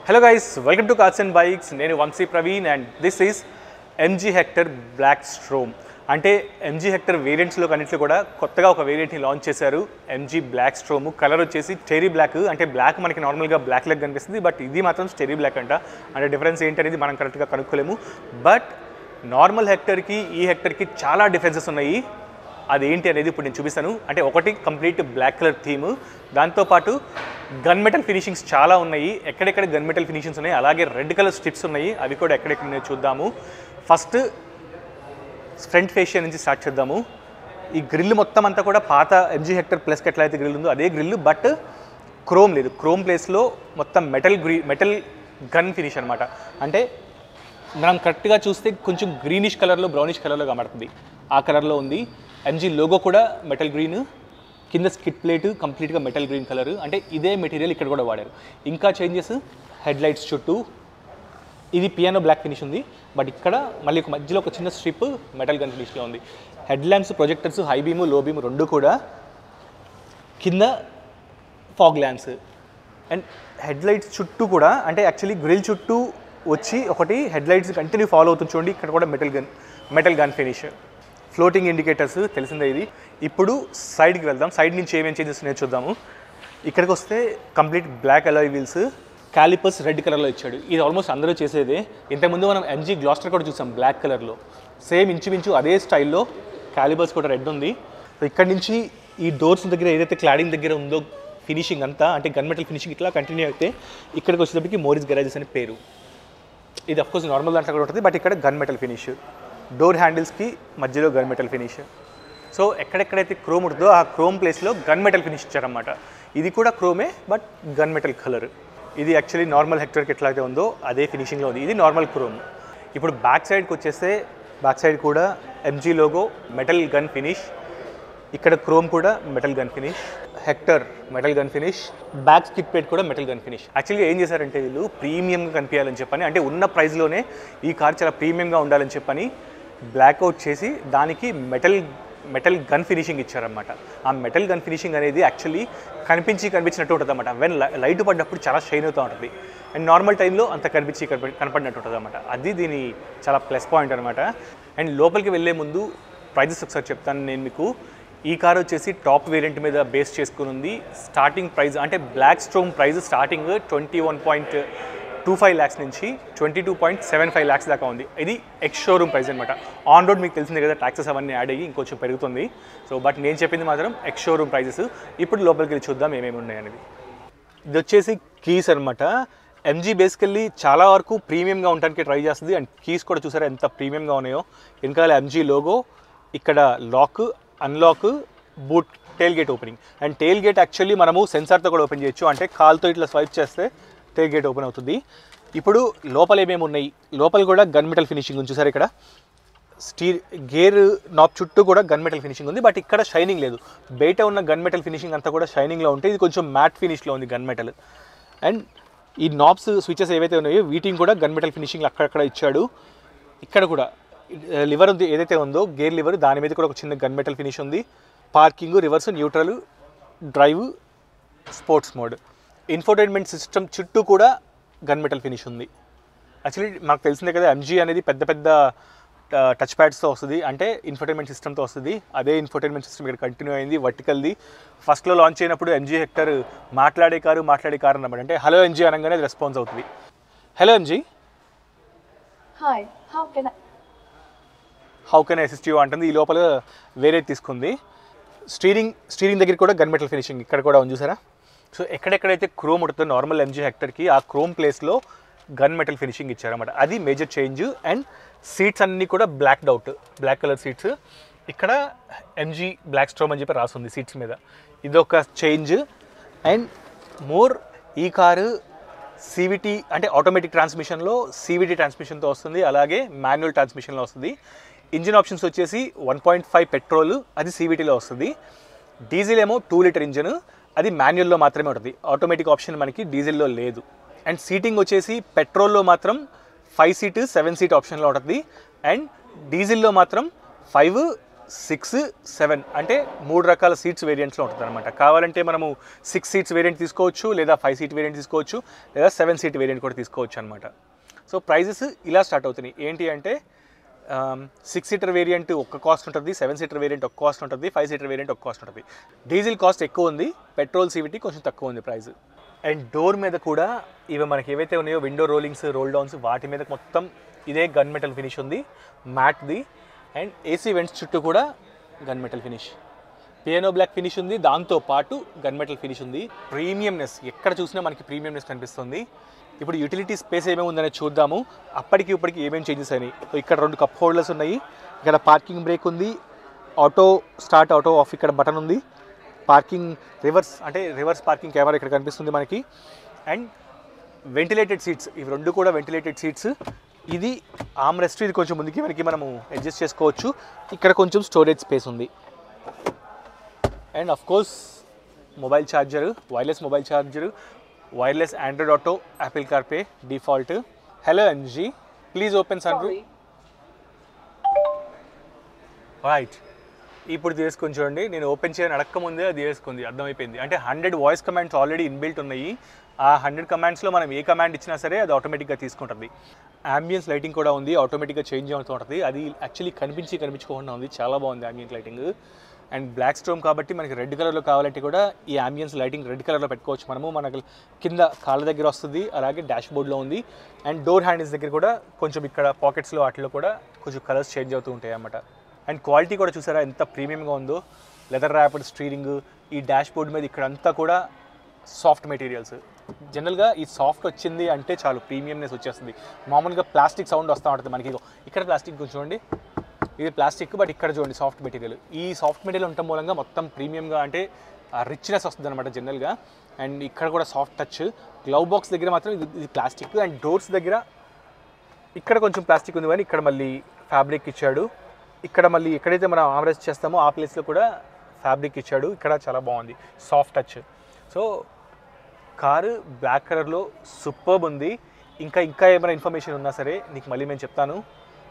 Hello guys, welcome to Cars and Bikes. నేను Vamshi Praveen and this is MG Hector Black Storm. అంటే MG Hector వేరియంట్స్లో కన్నింటిలో కూడా కొత్తగా ఒక వేరియంట్ని లాంచ్ చేశారు, ఎంజీ బ్లాక్ స్ట్రోమ్. కలర్ వచ్చేసి స్టెరీ బ్లాక్. అంటే బ్లాక్ మనకి నార్మల్గా బ్లాక్ లెగ్ కనిపిస్తుంది, బట్ ఇది మాత్రం స్టెరీ బ్లాక్ అంట. అంటే డిఫరెన్స్ ఏంటనేది మనం కరెక్ట్గా కనుక్కోలేము. బట్ నార్మల్ హెక్టర్కి ఈ హెక్టర్కి చాలా డిఫరెన్సెస్ ఉన్నాయి. అదేంటి అనేది ఇప్పుడు నేను చూపిస్తాను. అంటే ఒకటి కంప్లీట్ బ్లాక్ కలర్ థీమ్, దాంతోపాటు గన్ మెటల్ ఫినిషింగ్స్ చాలా ఉన్నాయి. ఎక్కడెక్కడ గన్ మెటల్ ఫినిషింగ్స్ ఉన్నాయి, అలాగే రెడ్ కలర్ స్ట్రిప్స్ ఉన్నాయి, అవి కూడా ఎక్కడెక్కడ చూద్దాము. ఫస్ట్ ఫ్రంట్ ఫేషియా నుంచి స్టార్ట్ చేద్దాము. ఈ గ్రిల్ మొత్తం అంతా కూడా పాత ఎంజీ హెక్టర్ ప్లస్కి ఎట్లయితే గ్రిల్ ఉందో అదే గ్రిల్, బట్ క్రోమ్ లేదు. క్రోమ్ ప్లేస్లో మొత్తం మెటల్ గన్ ఫినిష్ అనమాట. అంటే మనం కరెక్ట్గా చూస్తే కొంచెం గ్రీనిష్ కలర్లో బ్రౌనిష్ కలర్లో కనబడుతుంది, ఆ కలర్లో ఉంది. ఎంజీ లోగో కూడా మెటల్ గ్రీన్, కింద స్కిట్ ప్లేట్ కంప్లీట్గా మెటల్ గ్రీన్ కలర్. అంటే ఇదే మెటీరియల్ ఇక్కడ కూడా వాడారు. ఇంకా చేంజెస్, హెడ్ లైట్స్ చుట్టూ ఇది పియానో బ్లాక్ ఫినిష్ ఉంది, బట్ ఇక్కడ మళ్ళీ మధ్యలో ఒక చిన్న స్ట్రిప్ మెటల్ గన్ ఫినిష్లో ఉంది. Head lamps, projectors, high beam లో బీమ్ రెండు కూడా, కింద fog lamps and head lights చుట్టూ కూడా. అంటే యాక్చువల్లీ గ్రిల్ చుట్టూ వచ్చి ఒకటి హెడ్ లైట్స్ కంటిన్యూ ఫాలో అవుతుంది చూడండి. ఇక్కడ కూడా metal gun finish. Floating indicators తెలిసిందే ఇది. ఇప్పుడు సైడ్కి వెళ్దాం. సైడ్ నుంచి ఏమేమి చేంజెస్ ఉన్నాయో చూద్దాము. ఇక్కడికి వస్తే complete black alloy wheels, calipers red కలర్లో ఇచ్చాడు. ఇది ఆల్మోస్ట్ అందరూ చేసేదే. ఇంతకుముందు మనం ఎంజీ గ్లాస్టర్ కూడా చూసాం బ్లాక్ కలర్లో, సేమ్ ఇంచుమించు అదే స్టైల్లో. క్యాలిపర్స్ కూడా రెడ్ ఉంది. సో ఇక్కడ నుంచి ఈ డోర్స్ దగ్గర ఏదైతే క్లాడింగ్ దగ్గర ఉందో ఫినిషింగ్ అంతా, అంటే గన్ మెటల్ ఫినిషింగ్ ఇట్లా కంటిన్యూ అయితే ఇక్కడికి వచ్చేటప్పటికి మోరిస్ గరాజెస్ అని పేరు. ఇది అఫ్కోర్స్ నార్మల్ దాంట్లో కూడా ఉంటుంది, బట్ ఇక్కడ గన్ మెటల్ ఫినిష్. డోర్ హ్యాండిల్స్కి మధ్యలో గన్ మెటల్ ఫినిష్. సో ఎక్కడెక్కడైతే క్రోమ్ ఉంటుందో ఆ క్రోమ్ ప్లేస్లో గన్ మెటల్ ఫినిష్ ఇచ్చారన్నమాట. ఇది కూడా క్రోమే, బట్ గన్ మెటల్ కలర్. ఇది యాక్చువల్లీ నార్మల్ హెక్టర్కి ఎట్లయితే ఉందో అదే ఫినిషింగ్లో ఉంది. ఇది నార్మల్ క్రోమ్. ఇప్పుడు బ్యాక్ సైడ్కి వచ్చేస్తే బ్యాక్ సైడ్ కూడా MG logo metal gun finish, ఇక్కడ క్రోమ్ కూడా metal gun finish, hectare metal gun finish, back skit plate కూడా మెటల్ గన్ ఫినిష్. యాక్చువల్గా ఏం చేశారంటే వీళ్ళు ప్రీమియంగా కనిపించాలని చెప్పని, అంటే ఉన్న ప్రైస్లోనే ఈ కార్ చాలా ప్రీమియంగా ఉండాలని చెప్పని బ్లాక్అవుట్ చేసి దానికి మెటల్ గన్ ఫినిషింగ్ ఇచ్చారన్నమాట. ఆ మెటల్ గన్ ఫినిషింగ్ అనేది యాక్చువల్లీ కనిపించినట్టు ఉంటుంది అన్నమాట. వెన్ లైట్ పడినప్పుడు చాలా షైన్ అవుతూ ఉంటుంది, అండ్ నార్మల్ టైంలో అంత కనపడినట్టు ఉంటుంది అన్నమాట. అది దీని చాలా ప్లస్ పాయింట్ అనమాట. అండ్ లోపలికి వెళ్ళే ముందు ప్రైజెస్ ఒకసారి చెప్తాను నేను మీకు. ఈ కార్ వచ్చేసి టాప్ వేరియంట్ మీద బేస్ చేసుకుని ఉంది. స్టార్టింగ్ ప్రైస్ అంటే Black Storm price starting 21.25 lakhs నుంచి 22.75 lakhs దాకా ఉంది. ఇది ఎక్స్ షోరూమ్ ప్రైస్ అనమాట. ఆన్ రోడ్ మీకు తెలిసిందే కదా, ట్యాక్సెస్ అవన్నీ యాడ్ అయ్యి ఇంకొంచెం పెరుగుతుంది. సో బట్ నేను చెప్పింది మాత్రం ఎక్స్ షోరూమ్ ప్రైజెస్. ఇప్పుడు లోపలికి వెళ్ళి చూద్దాం ఏమేమి ఉన్నాయనేది. ఇది వచ్చేసి కీస్ అనమాట. ఎంజీ బేసికల్లీ చాలా వరకు ప్రీమియంగా ఉండడానికి ట్రై చేస్తుంది, అండ్ కీస్ కూడా చూసారా ఎంత ప్రీమియంగా ఉన్నాయో. వెనకాల ఎంజీ లోగో, ఇక్కడ lock, unlock, boot, tail gate opening. And tail gate actually మనము సెన్సార్తో కూడా ఓపెన్ చేయొచ్చు, అంటే కాల్తో ఇట్లా స్వైప్ చేస్తే టెయిల్ గేట్ ఓపెన్ అవుతుంది. ఇప్పుడు లోపల ఏమేమి ఉన్నాయి, లోపల కూడా గన్ మెటల్ ఫినిషింగ్ ఉంది చూసారు. ఇక్కడ గేర్ నాబ్ చుట్టూ కూడా గన్ మెటల్ ఫినిషింగ్ ఉంది, బట్ ఇక్కడ షైనింగ్ లేదు. బయట ఉన్న గన్ మెటల్ ఫినిషింగ్ అంతా కూడా షైనింగ్లో ఉంటే ఇది కొంచెం మ్యాట్ ఫినిష్లో ఉంది గన్ మెటల్. అండ్ ఈ నాబ్స్, స్విచెస్ ఏవైతే ఉన్నాయో వీటిని కూడా గన్ మెటల్ ఫినిషింగ్ అక్కడక్కడ ఇచ్చాడు. ఇక్కడ కూడా లివర్ ఉంది ఏదైతే ఉందో గేర్ లివర్, దాని మీద కూడా ఒక చిన్న గన్ మెటల్ ఫినిష్ ఉంది. Parking, reverse, neutral, drive, sports mode. Infotainment system చుట్టూ కూడా గన్ మెటల్ ఫినిష్ ఉంది. యాక్చువల్లీ మాకు తెలిసిందే కదా, ఎంజీ అనేది పెద్ద పెద్ద టచ్ ప్యాడ్స్తో వస్తుంది, అంటే ఇన్ఫోటైన్మెంట్ సిస్టమ్తో వస్తుంది. అదే ఇన్ఫోటైన్మెంట్ సిస్టమ్ ఇక్కడ కంటిన్యూ అయింది, వర్టికల్ది. ఫస్ట్లో లాంచ్ అయినప్పుడు ఎంజీ హెక్టర్ మాట్లాడే కారు అన్నమాట. అంటే హలో ఎంజీ అనగానే అది రెస్పాన్స్ అవుతుంది. Hello MG, hi, how can I assist you అంటుంది. ఈ లోపల వేరే తీసుకుంది. స్టీరింగ్ దగ్గర కూడా గన్ మెటల్ ఫినిషింగ్ ఇక్కడ కూడా ఉంది చూసారా. సో ఎక్కడెక్కడైతే క్రోమ్ ఉంటుందో నార్మల్ ఎంజీ హెక్టర్కి, ఆ క్రోమ్ ప్లేస్లో గన్ మెటల్ ఫినిషింగ్ ఇచ్చారన్నమాట. అది మేజర్ చేంజ్. అండ్ సీట్స్ అన్నీ కూడా బ్లాక్ కలర్ సీట్స్. ఇక్కడ ఎంజీ బ్లాక్ స్ట్రోమ్ అని చెప్పి రాస్తుంది సీట్స్ మీద. ఇదొక చేంజ్. అండ్ ఈ కారు CVT అంటే ఆటోమేటిక్ ట్రాన్స్మిషన్లో CVT ట్రాన్స్మిషన్తో వస్తుంది, అలాగే మాన్యువల్ ట్రాన్స్మిషన్లో వస్తుంది. ఇంజిన్ ఆప్షన్స్ వచ్చేసి 1.5 పెట్రోల్, అది CVTలో వస్తుంది. డీజిల్ ఏమో 2 లీటర్ ఇంజిన్, అది మాన్యువల్లో మాత్రమే ఉంటుంది. ఆటోమేటిక్ ఆప్షన్ మనకి డీజిల్లో లేదు. అండ్ సీటింగ్ వచ్చేసి పెట్రోల్లో మాత్రం 5 సీట్ 7 సీట్ ఆప్షన్లో ఉంటుంది, అండ్ డీజిల్లో మాత్రం 5 6, 7 అంటే 3 రకాల సీట్స్ వేరియంట్స్లో ఉంటుంది అనమాట. కావాలంటే మనము 6 సీట్స్ వేరియంట్ తీసుకోవచ్చు, లేదా 5 సీట్ వేరియంట్ తీసుకోవచ్చు, లేదా 7 సీట్ వేరియంట్ కూడా తీసుకోవచ్చు అనమాట. సో ప్రైజెస్ ఇలా స్టార్ట్ అవుతున్నాయి. ఏంటి అంటే 6 సీటర్ వేరియంట్ ఒక కాస్ట్ ఉంటుంది, 7 సీటర్ వేరియంట్ ఒక కాస్ట్ ఉంటుంది, 5 సీటర్ వేరియంట్ ఒక కాస్ట్ ఉంటుంది. డీజిల్ కాస్ట్ ఎక్కువ ఉంది, పెట్రోల్ CVT కొంచెం తక్కువ ఉంది ప్రైస్. అండ్ డోర్ మీద కూడా ఇవి మనకి ఏవైతే ఉన్నాయో విండో రోలింగ్స్, రోల్ డౌన్స్, వాటి మీద మొత్తం ఇదే గన్ మెటల్ ఫినిష్ ఉంది, మ్యాట్ది. అండ్ AC వెంట్స్ చుట్టూ కూడా gun metal finish, piano black finish ఉంది, దాంతో పాటు గన్ మెటల్ ఫినిష్ ఉంది. ప్రీమియంనెస్ ఎక్కడ చూసినా మనకి ప్రీమియంనెస్ కనిపిస్తుంది. ఇప్పుడు యూటిలిటీ స్పేస్ ఏమేమి ఉందని చూద్దాము, అప్పటికి ఇప్పటికి ఏమేమి చేంజెస్ అయినాయి. సో ఇక్కడ 2 కప్ హోల్డర్స్ ఉన్నాయి, ఇక్కడ పార్కింగ్ బ్రేక్ ఉంది, ఆటో స్టార్ట్, ఆటో ఆఫ్ ఇక్కడ బటన్ ఉంది, పార్కింగ్ రివర్స్ పార్కింగ్ కెమెరా ఇక్కడ కనిపిస్తుంది మనకి. అండ్ వెంటిలేటెడ్ సీట్స్, ఇవి 2 కూడా వెంటిలేటెడ్ సీట్స్. ఇది ఆర్మ్ రెస్ట్, ఇది కొంచెం ముందుకి మనకి మనము అడ్జస్ట్ చేసుకోవచ్చు. ఇక్కడ కొంచెం స్టోరేజ్ స్పేస్ ఉంది. And of course mobile charger, wireless mobile charger, wireless Android Auto, Apple CarPlay default. Hello MG, please open sun roof. Right, ఇప్పుడు తీసుకొని చూడండి. నేను ఓపెన్ చేయని అడక్కముందే అది వేసుకుంది, అర్థమైపోయింది. అంటే 100 వాయిస్ కమాండ్స్ ఆల్రెడీ ఇన్బిల్ట్ ఉన్నాయి. ఆ 100 కమాండ్స్లో మనం ఏ కమాండ్ ఇచ్చినా సరే అది ఆటోమేటిక్గా తీసుకుంటుంది. అంబియన్స్ లైటింగ్ కూడా ఉంది, ఆటోమేటిక్గా చేంజ్ అవుతూ ఉంటుంది. అది యాక్చువల్లీ కనిపించకుండా ఉంది, చాలా బాగుంది ambience lighting. And Black Storm కాబట్టి మనకి రెడ్ కలర్లో కావాలంటే కూడా ఈ అంబియన్స్ లైటింగ్ రెడ్ కలర్లో పెట్టుకోవచ్చు మనము. మనకి కింద కాళ్ళ దగ్గర వస్తుంది, అలాగే డాష్ బోర్డ్లో ఉంది. అండ్ డోర్ హ్యాండిల్స్ దగ్గర కూడా కొంచెం ఇక్కడ పాకెట్స్లో వాటిలో కూడా కొంచెం కలర్స్ చేంజ్ అవుతూ ఉంటాయి అన్నమాట. అండ్ క్వాలిటీ కూడా చూసారా ఎంత ప్రీమియంగా ఉందో. లెదర్ ర్యాప్డ్ స్టీరింగ్, ఈ డాష్ బోర్డ్ మీద ఇక్కడంతా కూడా సాఫ్ట్ మెటీరియల్స్. జనరల్గా ఈ సాఫ్ట్ వచ్చింది అంటే చాలు ప్రీమియంనెస్ వచ్చేస్తుంది. మామూలుగా ప్లాస్టిక్ సౌండ్ వస్తూ ఉంటుంది మనకి. ఇక్కడ ప్లాస్టిక్ చూడండి, ఇది ప్లాస్టిక్, బట్ ఇక్కడ చూడండి సాఫ్ట్ మెటీరియల్. ఈ సాఫ్ట్ మెటీరియల్ ఉండటం మూలంగా మొత్తం ప్రీమియంగా అంటే రిచ్నెస్ వస్తుంది అనమాట జనరల్గా. అండ్ ఇక్కడ కూడా సాఫ్ట్ టచ్. గ్లవ్ బాక్స్ దగ్గర మాత్రం ఇది ప్లాస్టిక్. అండ్ డోర్స్ దగ్గర ఇక్కడ కొంచెం ప్లాస్టిక్ ఉంది, కానీ ఇక్కడ మళ్ళీ ఫ్యాబ్రిక్ ఇచ్చాడు. ఇక్కడ మళ్ళీ ఎక్కడైతే మనం ఆమ్రెస్ట్ చేస్తామో ఆ ప్లేస్లో కూడా ఫ్యాబ్రిక్ ఇచ్చాడు. ఇక్కడ చాలా బాగుంది, soft touch. So car black కలర్లో సూపర్బ్ ఉంది. ఇంకా ఏమైనా ఇన్ఫర్మేషన్ ఉన్నా సరే నీకు మళ్ళీ నేను చెప్తాను.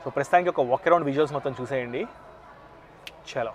సో ప్రస్తుతానికి ఒక వాక్ అరౌండ్ విజువల్స్ మొత్తం చూసేయండి. చలో.